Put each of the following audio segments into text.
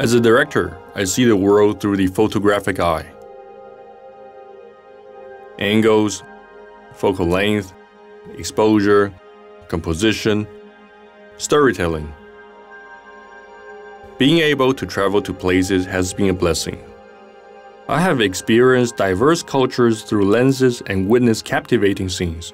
As a director, I see the world through the photographic eye. Angles, focal length, exposure, composition, storytelling. Being able to travel to places has been a blessing. I have experienced diverse cultures through lenses and witnessed captivating scenes.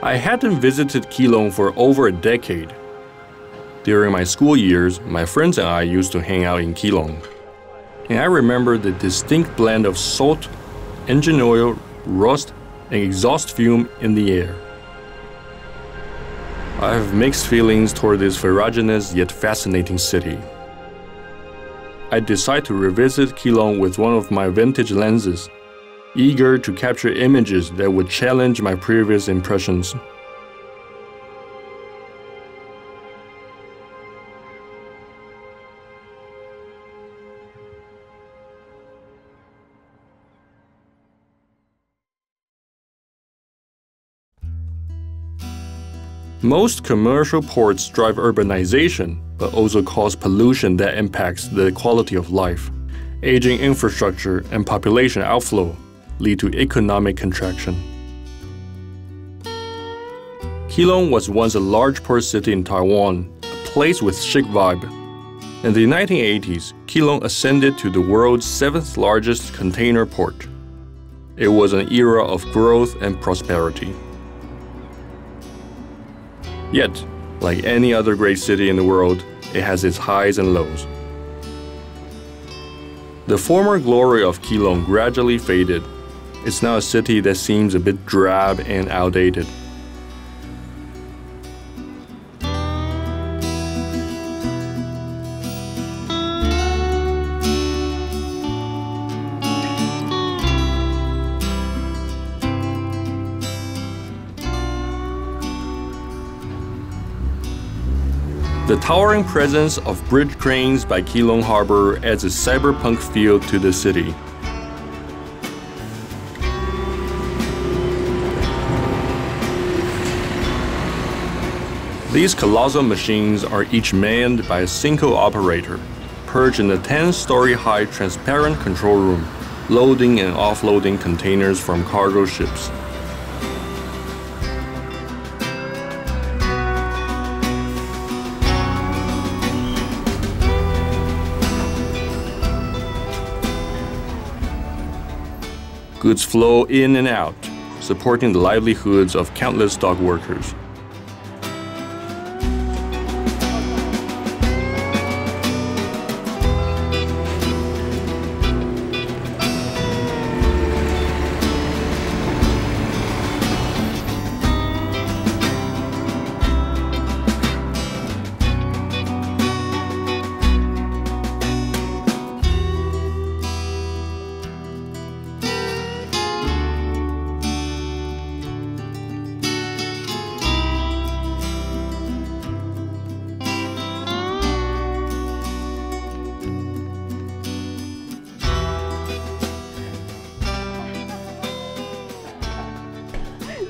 I hadn't visited Keelung for over a decade. During my school years, my friends and I used to hang out in Keelung. And I remember the distinct blend of salt, engine oil, rust, and exhaust fume in the air. I have mixed feelings toward this ferruginous yet fascinating city. I decide to revisit Keelung with one of my vintage lenses, eager to capture images that would challenge my previous impressions. Most commercial ports drive urbanization, but also cause pollution that impacts the quality of life. Aging infrastructure and population outflow lead to economic contraction. Keelung was once a large port city in Taiwan, a place with chic vibe. In the 1980s, Keelung ascended to the world's 7th largest container port. It was an era of growth and prosperity. Yet, like any other great city in the world, it has its highs and lows. The former glory of Keelung gradually faded. It's now a city that seems a bit drab and outdated. The towering presence of bridge cranes by Keelung Harbor adds a cyberpunk feel to the city. These colossal machines are each manned by a single operator, perched in a 10-story-high transparent control room, loading and offloading containers from cargo ships. Goods flow in and out, supporting the livelihoods of countless dock workers.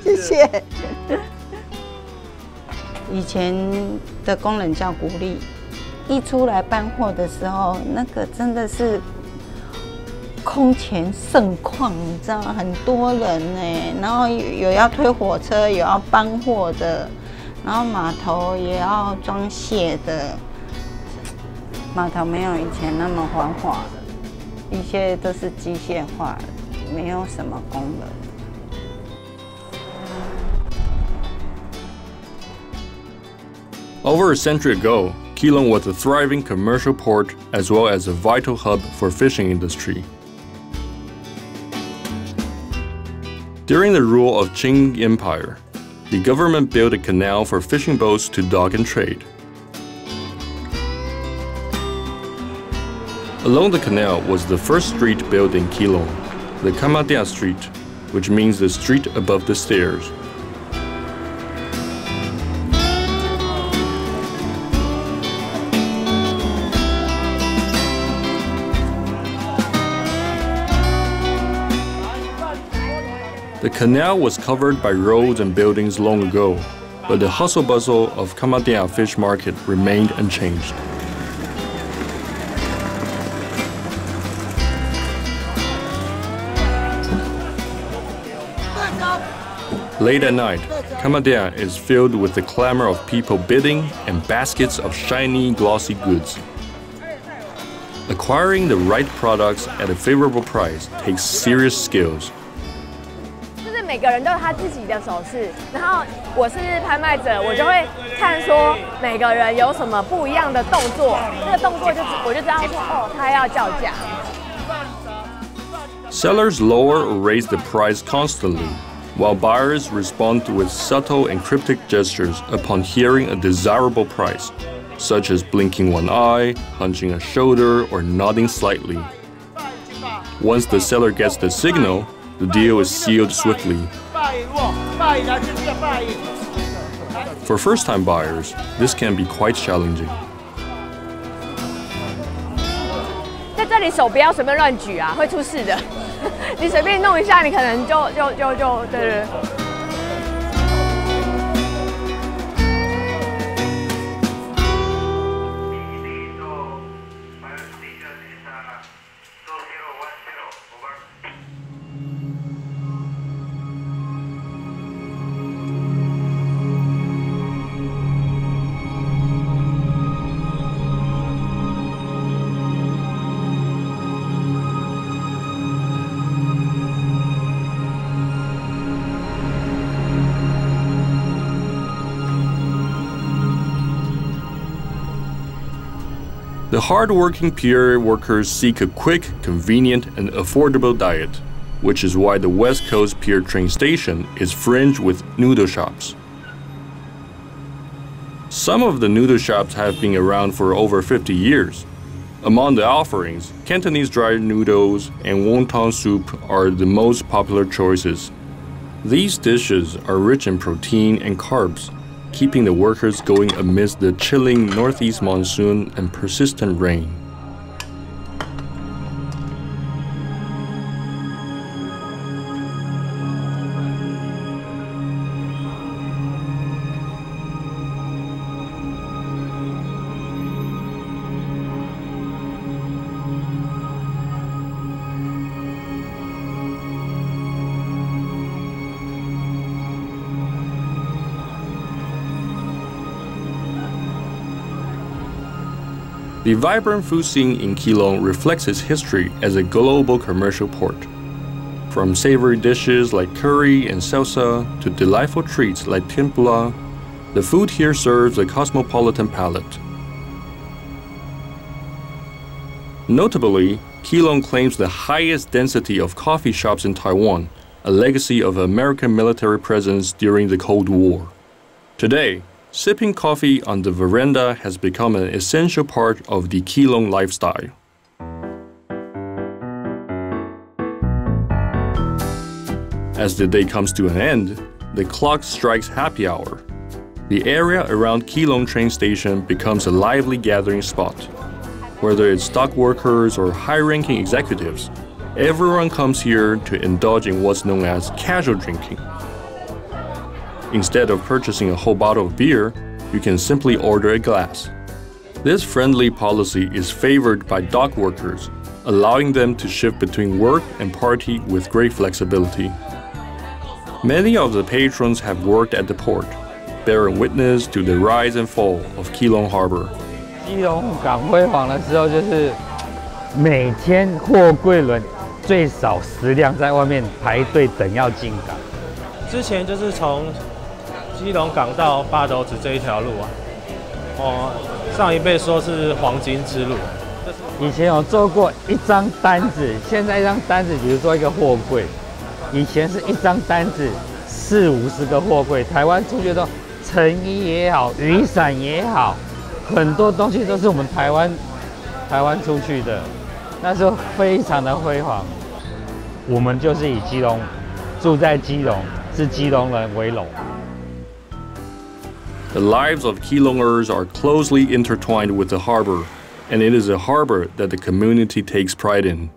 谢谢。以前的工人叫鼓励，一出来搬货的时候，那个真的是空前盛况，你知道吗？很多人呢，然后有要推火车，有要搬货的，然后码头也要装卸的。码头没有以前那么繁华了，一切都是机械化，没有什么工人。 Over a century ago, Keelung was a thriving commercial port as well as a vital hub for fishing industry. During the rule of Qing Empire, the government built a canal for fishing boats to dock and trade. Along the canal was the first street built in Keelung, the Kamadia Street, which means the street above the stairs. The canal was covered by roads and buildings long ago, but the hustle-bustle of Kamatea Fish Market remained unchanged. Late at night, Kamatea is filled with the clamor of people bidding and baskets of shiny, glossy goods. Acquiring the right products at a favorable price takes serious skills. 就是每个人都有他自己的手势，然后我是拍卖者，我就会看说每个人有什么不一样的动作，这个动作我就知道说哦，他要叫价。Sellers lower or raise the price constantly, while buyers respond with subtle and cryptic gestures upon hearing a desirable price, such as blinking one eye, hunching a shoulder, or nodding slightly. Once the seller gets the signal, the deal is sealed swiftly. For first-time buyers, this can be quite challenging. 在这里手不要随便乱举啊，会出事的。你随便弄一下，你可能就对。The hard-working pier workers seek a quick, convenient, and affordable diet, which is why the West Coast Pier train station is fringed with noodle shops. Some of the noodle shops have been around for over 50 years. Among the offerings, Cantonese dry noodles and wonton soup are the most popular choices. These dishes are rich in protein and carbs, keeping the workers going amidst the chilling northeast monsoon and persistent rain. The vibrant food scene in Keelung reflects its history as a global commercial port. From savory dishes like curry and salsa to delightful treats like tempura, the food here serves a cosmopolitan palate. Notably, Keelung claims the highest density of coffee shops in Taiwan, a legacy of American military presence during the Cold War. Today, sipping coffee on the veranda has become an essential part of the Keelung lifestyle. As the day comes to an end, the clock strikes happy hour. The area around Keelung train station becomes a lively gathering spot. Whether it's dock workers or high-ranking executives, everyone comes here to indulge in what's known as casual drinking. Instead of purchasing a whole bottle of beer, you can simply order a glass. This friendly policy is favored by dock workers, allowing them to shift between work and party with great flexibility. Many of the patrons have worked at the port, bearing witness to the rise and fall of Keelung Harbor. 基隆港辉煌的时候，就是每天货柜轮最少10辆在外面排队等要进港。之前就是从基隆港到八斗子这一条路啊，上一辈说是黄金之路。以前有做过一张单子，现在一张单子，比如说一个货柜，以前是一张单子40-50个货柜，台湾出去的成衣也好，雨伞也好，很多东西都是我们台湾出去的，那时候非常的辉煌。我们就是以基隆，住在基隆，是基隆人为荣。 The lives of Keelungers are closely intertwined with the harbor, and it is a harbor that the community takes pride in.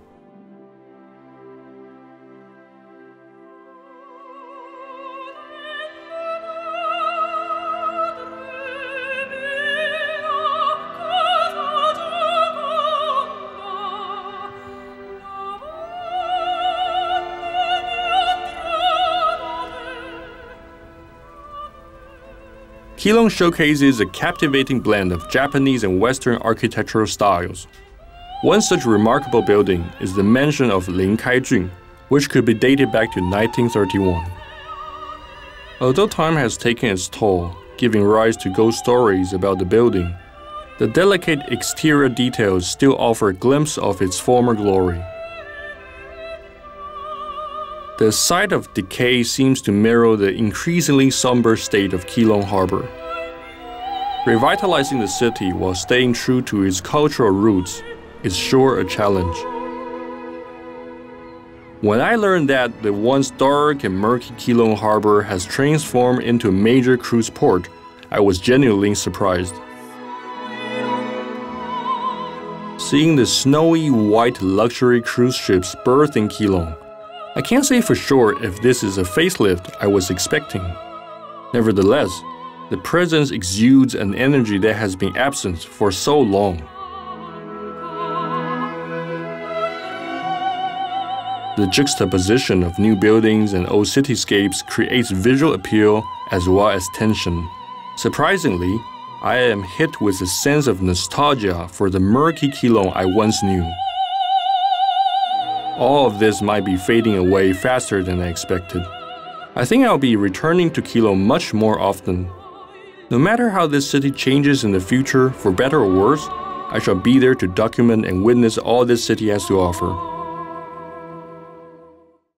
Keelung showcases a captivating blend of Japanese and Western architectural styles. One such remarkable building is the mansion of Lin Kaijun, which could be dated back to 1931. Although time has taken its toll, giving rise to ghost stories about the building, the delicate exterior details still offer a glimpse of its former glory. The site of decay seems to mirror the increasingly somber state of Keelung Harbor. Revitalizing the city while staying true to its cultural roots is sure a challenge. When I learned that the once dark and murky Keelung Harbor has transformed into a major cruise port, I was genuinely surprised. Seeing the snowy white luxury cruise ships berth in Keelung, I can't say for sure if this is a facelift I was expecting. Nevertheless, the presence exudes an energy that has been absent for so long. The juxtaposition of new buildings and old cityscapes creates visual appeal as well as tension. Surprisingly, I am hit with a sense of nostalgia for the murky Keelung I once knew. All of this might be fading away faster than I expected. I think I'll be returning to Keelung much more often. No matter how this city changes in the future, for better or worse, I shall be there to document and witness all this city has to offer.